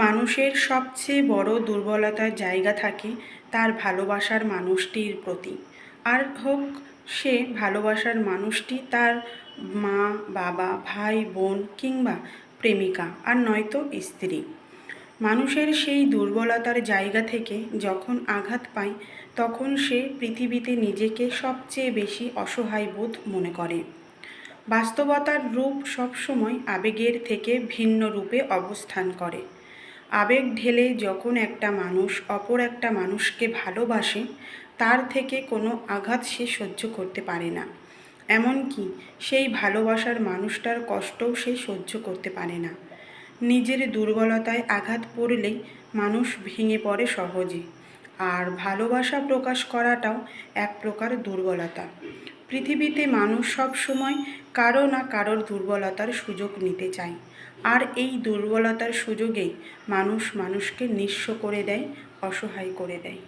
মানুষের সবচেয়ে বড় দুর্বলতার জায়গা থাকে তার ভালোবাসার মানুষটির প্রতি। আর হোক সে ভালোবাসার মানুষটি তার মা, বাবা, ভাই, বোন কিংবা প্রেমিকা আর নয়তো স্ত্রী। মানুষের সেই দুর্বলতার জায়গা থেকে যখন আঘাত পায় তখন সে পৃথিবীতে নিজেকে সবচেয়ে বেশি অসহায় বোধ মনে করে। বাস্তবতার রূপ সবসময় আবেগের থেকে ভিন্ন রূপে অবস্থান করে। আবেগ ঢেলে যখন একটা মানুষ অপর একটা মানুষকে ভালোবাসে, তার থেকে কোনো আঘাত সে সহ্য করতে পারে না। এমনকি সেই ভালোবাসার মানুষটার কষ্টও সে সহ্য করতে পারে না। নিজের দুর্বলতায় আঘাত পড়লেই মানুষ ভেঙে পড়ে সহজে। আর ভালোবাসা প্রকাশ করাটাও এক প্রকার দুর্বলতা। পৃথিবীতে মানুষ সব সময় কারো না কারোর দুর্বলতার সুযোগ নিতে চায়। আর এই দুর্বলতার সুযোগেই মানুষ মানুষকে নিঃস্ব করে দেয়, অসহায় করে দেয়।